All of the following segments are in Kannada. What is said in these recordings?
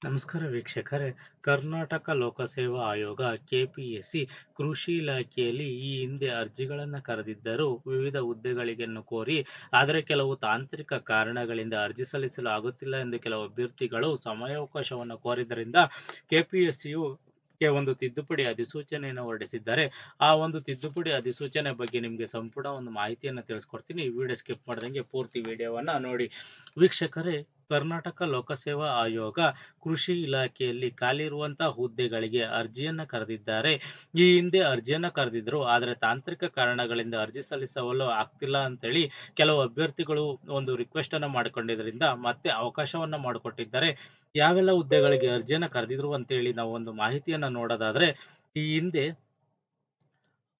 ನಮಸ್ಕಾರ ವೀಕ್ಷಕರೇ. ಕರ್ನಾಟಕ ಲೋಕಸೇವಾ ಆಯೋಗ ಕೆಪಿಎಸ್ಸಿ ಕೃಷಿ ಇಲಾಖೆಯಲ್ಲಿ ಈ ಹಿಂದೆ ಅರ್ಜಿಗಳನ್ನು ಕರೆದಿದ್ದರೂ ವಿವಿಧ ಹುದ್ದೆಗಳಿಗೆನ್ನು ಕೋರಿ, ಆದರೆ ಕೆಲವು ತಾಂತ್ರಿಕ ಕಾರಣಗಳಿಂದ ಅರ್ಜಿ ಸಲ್ಲಿಸಲು ಆಗುತ್ತಿಲ್ಲ ಎಂದು ಕೆಲವು ಅಭ್ಯರ್ಥಿಗಳು ಸಮಯಾವಕಾಶವನ್ನು ಕೋರಿದ್ದರಿಂದ ಕೆಪಿಎಸ್ಸಿಯು ಒಂದು ತಿದ್ದುಪಡಿ ಅಧಿಸೂಚನೆಯನ್ನು ಹೊರಡಿಸಿದ್ದಾರೆ. ಆ ಒಂದು ತಿದ್ದುಪಡಿ ಅಧಿಸೂಚನೆ ಬಗ್ಗೆ ನಿಮಗೆ ಸಂಪೂರ್ಣ ಒಂದು ಮಾಹಿತಿಯನ್ನು ತಿಳಿಸ್ಕೊಡ್ತೀನಿ. ವಿಡಿಯೋ ಸ್ಕಿಪ್ ಮಾಡ್ದಂಗೆ ಪೂರ್ತಿ ವಿಡಿಯೋವನ್ನ ನೋಡಿ. ವೀಕ್ಷಕರೇ, ಕರ್ನಾಟಕ ಲೋಕಸೇವಾ ಆಯೋಗ ಕೃಷಿ ಇಲಾಖೆಯಲ್ಲಿ ಖಾಲಿ ಇರುವಂತಹ ಹುದ್ದೆಗಳಿಗೆ ಅರ್ಜಿಯನ್ನ ಕರೆದಿದ್ದಾರೆ. ಈ ಹಿಂದೆ ಅರ್ಜಿಯನ್ನ ಕರೆದಿದ್ರು, ಆದರೆ ತಾಂತ್ರಿಕ ಕಾರಣಗಳಿಂದ ಅರ್ಜಿ ಸಲ್ಲಿಸಲು ಆಗ್ತಿಲ್ಲ ಅಂತೇಳಿ ಕೆಲವು ಅಭ್ಯರ್ಥಿಗಳು ಒಂದು ರಿಕ್ವೆಸ್ಟ್ ಅನ್ನ ಮಾಡಿಕೊಂಡಿದ್ರಿಂದ ಮತ್ತೆ ಅವಕಾಶವನ್ನ ಮಾಡಿಕೊಟ್ಟಿದ್ದಾರೆ. ಯಾವೆಲ್ಲ ಹುದ್ದೆಗಳಿಗೆ ಅರ್ಜಿಯನ್ನ ಕರೆದಿದ್ರು ಅಂತೇಳಿ ನಾವು ಒಂದು ಮಾಹಿತಿಯನ್ನ ನೋಡೋದಾದ್ರೆ, ಈ ಹಿಂದೆ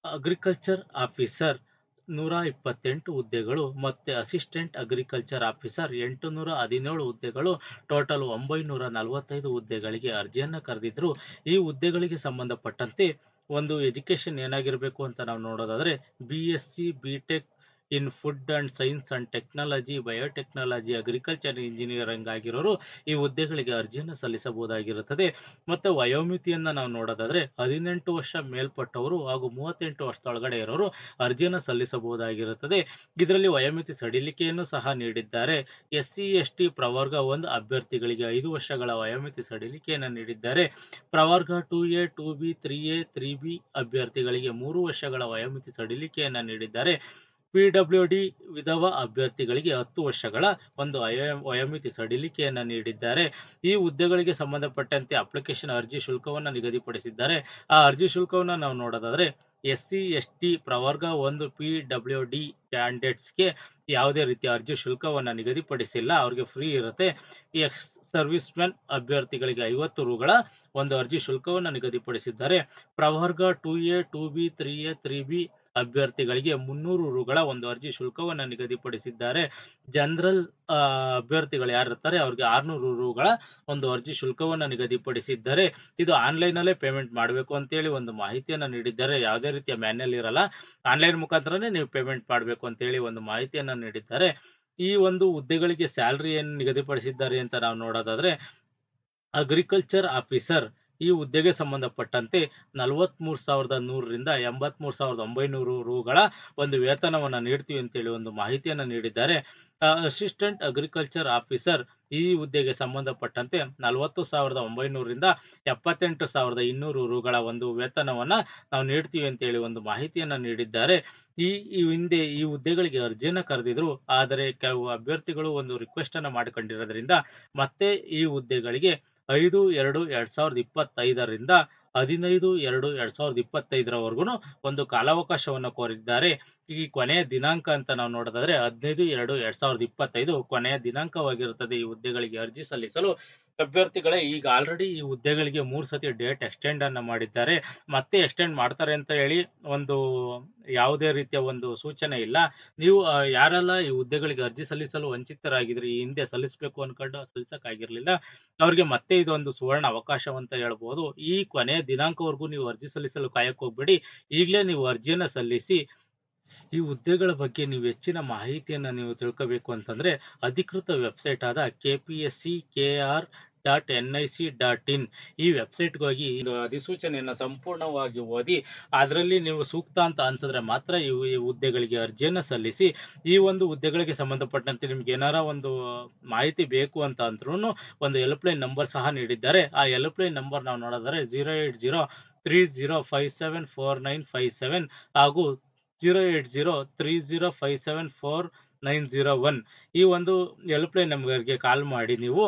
ಅಗ್ರಿಕಲ್ಚರ್ ಆಫೀಸರ್ 128 ಹುದ್ದೆಗಳು ಮತ್ತೆ ಅಸಿಸ್ಟೆಂಟ್ ಅಗ್ರಿಕಲ್ಚರ್ ಆಫೀಸರ್ 817 ಹುದ್ದೆಗಳು, ಟೋಟಲ್ 945 ಹುದ್ದೆಗಳಿಗೆ ಅರ್ಜಿಯನ್ನ ಕರೆದಿದ್ರು. ಈ ಹುದ್ದೆಗಳಿಗೆ ಸಂಬಂಧಪಟ್ಟಂತೆ ಒಂದು ಎಜುಕೇಶನ್ ಏನಾಗಿರಬೇಕು ಅಂತ ನಾವು ನೋಡೋದಾದ್ರೆ, BSc BTech in food and science and technology, biotechnology, agriculture engineering ಆಗಿರೋರು ಈ ಹುದ್ದೆಗಳಿಗೆ ಅರ್ಜಿಯನ್ನು ಸಲ್ಲಿಸಬಹುದಾಗಿರುತ್ತದೆ. ಮತ್ತೆ ವಯೋಮಿತಿಯನ್ನ ನಾವು ನೋಡೋದಾದ್ರೆ, 18 ವರ್ಷ ಮೇಲ್ಪಟ್ಟವರು ಹಾಗೂ 38 ವರ್ಷದೊಳಗಡೆ ಇರೋರು ಅರ್ಜಿಯನ್ನು ಸಲ್ಲಿಸಬಹುದಾಗಿರುತ್ತದೆ. ಇದರಲ್ಲಿ ವಯೋಮಿತಿ ಸಡಿಲಿಕೆಯನ್ನು ಸಹ ನೀಡಿದ್ದಾರೆ. SC ST ಪ್ರವರ್ಗ 1 ಅಭ್ಯರ್ಥಿಗಳಿಗೆ 5 ವರ್ಷಗಳ ವಯೋಮಿತಿ ಸಡಿಲಿಕೆಯನ್ನು ನೀಡಿದ್ದಾರೆ. ಪ್ರವರ್ಗ 2A 2B 3A 3B ಅಭ್ಯರ್ಥಿಗಳಿಗೆ 3 ವರ್ಷಗಳ ವಯೋಮಿತಿ ಸಡಿಲಿಕೆಯನ್ನು ನೀಡಿದ್ದಾರೆ. PWD ವಿಧವಾ ಅಭ್ಯರ್ಥಿಗಳಿಗೆ 10 ವರ್ಷಗಳ ಒಂದು ವಯೋಮಿತಿ ಸಡಿಲಿಕೆಯನ್ನು ನೀಡಿದ್ದಾರೆ. ಈ ಹುದ್ದೆಗಳಿಗೆ ಸಂಬಂಧಪಟ್ಟಂತೆ ಅಪ್ಲಿಕೇಶನ್ ಅರ್ಜಿ ಶುಲ್ಕವನ್ನು ನಿಗದಿಪಡಿಸಿದ್ದಾರೆ. ಆ ಅರ್ಜಿ ಶುಲ್ಕವನ್ನು ನಾವು ನೋಡೋದಾದ್ರೆ, SC ST ಪ್ರವರ್ಗ 1 PWD ಕ್ಯಾಂಡಿಡೇಟ್ಸ್ಗೆ ಯಾವುದೇ ರೀತಿಯ ಅರ್ಜಿ ಶುಲ್ಕವನ್ನು ನಿಗದಿಪಡಿಸಿಲ್ಲ, ಅವ್ರಿಗೆ ಫ್ರೀ ಇರುತ್ತೆ. ಎಕ್ಸ್ ಸರ್ವಿಸ್ ಮೆನ್ ಅಭ್ಯರ್ಥಿಗಳಿಗೆ 50 ರುಗಳ ಒಂದು ಅರ್ಜಿ ಶುಲ್ಕವನ್ನು ನಿಗದಿಪಡಿಸಿದ್ದಾರೆ. ಪ್ರವರ್ಗ 2A 2B 3A 3B ಅಭ್ಯರ್ಥಿಗಳಿಗೆ 300 ರುಗಳ ಒಂದು ಅರ್ಜಿ ಶುಲ್ಕವನ್ನು ನಿಗದಿಪಡಿಸಿದ್ದಾರೆ. ಜನರಲ್ ಅಭ್ಯರ್ಥಿಗಳು ಯಾರಿರ್ತಾರೆ ಅವ್ರಿಗೆ 600 ರುಗಳ ಒಂದು ಅರ್ಜಿ ಶುಲ್ಕವನ್ನು ನಿಗದಿಪಡಿಸಿದ್ದಾರೆ. ಇದು ಆನ್ಲೈನ್ ಅಲ್ಲೇ ಪೇಮೆಂಟ್ ಮಾಡಬೇಕು ಅಂತೇಳಿ ಒಂದು ಮಾಹಿತಿಯನ್ನು ನೀಡಿದ್ದಾರೆ. ಯಾವುದೇ ರೀತಿಯ ಮ್ಯಾನ್ಯಲ್ ಇರಲ್ಲ, ಆನ್ಲೈನ್ ಮುಖಾಂತರನೇ ನೀವು ಪೇಮೆಂಟ್ ಮಾಡಬೇಕು ಅಂತೇಳಿ ಒಂದು ಮಾಹಿತಿಯನ್ನು ನೀಡಿದ್ದಾರೆ. ಈ ಒಂದು ಹುದ್ದೆಗಳಿಗೆ ಸ್ಯಾಲರಿ ಏನು ನಿಗದಿಪಡಿಸಿದ್ದಾರೆ ಅಂತ ನಾವು ನೋಡೋದಾದ್ರೆ, ಅಗ್ರಿಕಲ್ಚರ್ ಆಫೀಸರ್ ಈ ಹುದ್ದೆಗೆ ಸಂಬಂಧಪಟ್ಟಂತೆ 43,100 ರಿಂದ 83,900 ರುಗಳ ಒಂದು ವೇತನವನ್ನು ನೀಡ್ತೀವಿ ಅಂತೇಳಿ ಒಂದು ಮಾಹಿತಿಯನ್ನು ನೀಡಿದ್ದಾರೆ. ಅಸಿಸ್ಟೆಂಟ್ ಅಗ್ರಿಕಲ್ಚರ್ ಆಫೀಸರ್ ಈ ಹುದ್ದೆಗೆ ಸಂಬಂಧಪಟ್ಟಂತೆ 40,900 ರಿಂದ 78,200 ರುಗಳ ಒಂದು ವೇತನವನ್ನ ನಾವು ನೀಡ್ತೀವಿ ಅಂತೇಳಿ ಒಂದು ಮಾಹಿತಿಯನ್ನ ನೀಡಿದ್ದಾರೆ. ಈ ಹಿಂದೆ ಈ ಹುದ್ದೆಗಳಿಗೆ ಅರ್ಜಿಯನ್ನ ಕರೆದಿದ್ರು, ಆದರೆ ಕೆಲವು ಅಭ್ಯರ್ಥಿಗಳು ಒಂದು ರಿಕ್ವೆಸ್ಟ್ ಅನ್ನ ಮಾಡಿಕೊಂಡಿರೋದ್ರಿಂದ ಮತ್ತೆ ಈ ಹುದ್ದೆಗಳಿಗೆ 5/2/2025 ರಿಂದ 15/2/2025 ಒಂದು ಕಾಲಾವಕಾಶವನ್ನು ಕೋರಿದ್ದಾರೆ. ಈ ಕೊನೆಯ ದಿನಾಂಕ ಅಂತ ನಾವು ನೋಡೋದಾದ್ರೆ 15/2/2025 ಕೊನೆಯ ದಿನಾಂಕವಾಗಿರುತ್ತದೆ ಈ ಹುದ್ದೆಗಳಿಗೆ ಅರ್ಜಿ ಸಲ್ಲಿಸಲು. ಅಭ್ಯರ್ಥಿಗಳೇ, ಈಗ ಆಲ್ರೆಡಿ ಈ ಹುದ್ದೆಗಳಿಗೆ 3 ಸತಿ ಡೇಟ್ ಎಕ್ಸ್ಟೆಂಡ್ ಅನ್ನ ಮಾಡಿದ್ದಾರೆ. ಮತ್ತೆ ಎಕ್ಸ್ಟೆಂಡ್ ಮಾಡ್ತಾರೆ ಅಂತ ಹೇಳಿ ಒಂದು ಯಾವುದೇ ರೀತಿಯ ಒಂದು ಸೂಚನೆ ಇಲ್ಲ. ನೀವು ಯಾರೆಲ್ಲ ಈ ಹುದ್ದೆಗಳಿಗೆ ಅರ್ಜಿ ಸಲ್ಲಿಸಲು ವಂಚಿತರಾಗಿದ್ರಿ, ಈ ಹಿಂದೆ ಸಲ್ಲಿಸಬೇಕು ಅನ್ಕೊಂಡು ಸಲ್ಲಿಸಕ್ಕಾಗಿರ್ಲಿಲ್ಲ, ಅವ್ರಿಗೆ ಮತ್ತೆ ಇದೊಂದು ಸುವರ್ಣ ಅವಕಾಶವಂತ ಹೇಳ್ಬೋದು. ಈ ಕೊನೆಯ ದಿನಾಂಕವರೆಗೂ ನೀವು ಅರ್ಜಿ ಸಲ್ಲಿಸಲು ಕಾಯಕ್ ಹೋಗ್ಬೇಡಿ. ಈಗಲೇ ನೀವು ಅರ್ಜಿಯನ್ನ ಸಲ್ಲಿಸಿ. ಈ ಹುದ್ದೆಗಳ ಬಗ್ಗೆ ನೀವು ಹೆಚ್ಚಿನ ಮಾಹಿತಿಯನ್ನು ನೀವು ತಿಳ್ಕೋಬೇಕು ಅಂತಂದ್ರೆ, ಅಧಿಕೃತ ವೆಬ್ಸೈಟ್ ಆದ KPSCKR.nic.in ಈ ವೆಬ್ಸೈಟ್ಗೆ ಹೋಗಿ ಇದು ಅಧಿಸೂಚನೆಯನ್ನು ಸಂಪೂರ್ಣವಾಗಿ ಓದಿ, ಅದರಲ್ಲಿ ನೀವು ಸೂಕ್ತ ಅಂತ ಅನ್ಸಿದ್ರೆ ಮಾತ್ರ ಈ ಹುದ್ದೆಗಳಿಗೆ ಅರ್ಜಿಯನ್ನು ಸಲ್ಲಿಸಿ. ಈ ಒಂದು ಹುದ್ದೆಗಳಿಗೆ ಸಂಬಂಧಪಟ್ಟಂತೆ ನಿಮ್ಗೆ ಏನಾರ ಒಂದು ಮಾಹಿತಿ ಬೇಕು ಅಂತ ಅಂದ್ರೂ ಒಂದು ಹೆಲ್ಪ್ಲೈನ್ ನಂಬರ್ ಸಹ ನೀಡಿದ್ದಾರೆ. ಆ ಹೆಲ್ಪ್ಲೈನ್ ನಂಬರ್ ನಾವು ನೋಡಿದ್ರೆ 08030574957 ಹಾಗೂ 08030574901 ಈ ಒಂದು ಹೆಲ್ಪ್ಲೈನ್ ನಂಬರ್ಗೆ ಕಾಲ್ ಮಾಡಿ ನೀವು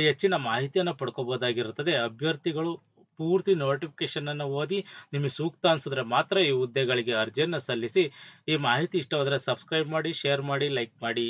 ಹೆಚ್ಚಿನ ಮಾಹಿತಿಯನ್ನು ಪಡ್ಕೋಬಹುದಾಗಿರುತ್ತದೆ. ಅಭ್ಯರ್ಥಿಗಳು ಪೂರ್ತಿ ನೋಟಿಫಿಕೇಶನ್ ಅನ್ನು ಓದಿ ನಿಮಗೆ ಸೂಕ್ತ ಅನ್ಸಿದ್ರೆ ಮಾತ್ರ ಈ ಹುದ್ದೆಗಳಿಗೆ ಅರ್ಜಿಯನ್ನು ಸಲ್ಲಿಸಿ. ಈ ಮಾಹಿತಿ ಇಷ್ಟವಾದರೆ ಸಬ್ಸ್ಕ್ರೈಬ್ ಮಾಡಿ, ಶೇರ್ ಮಾಡಿ, ಲೈಕ್ ಮಾಡಿ.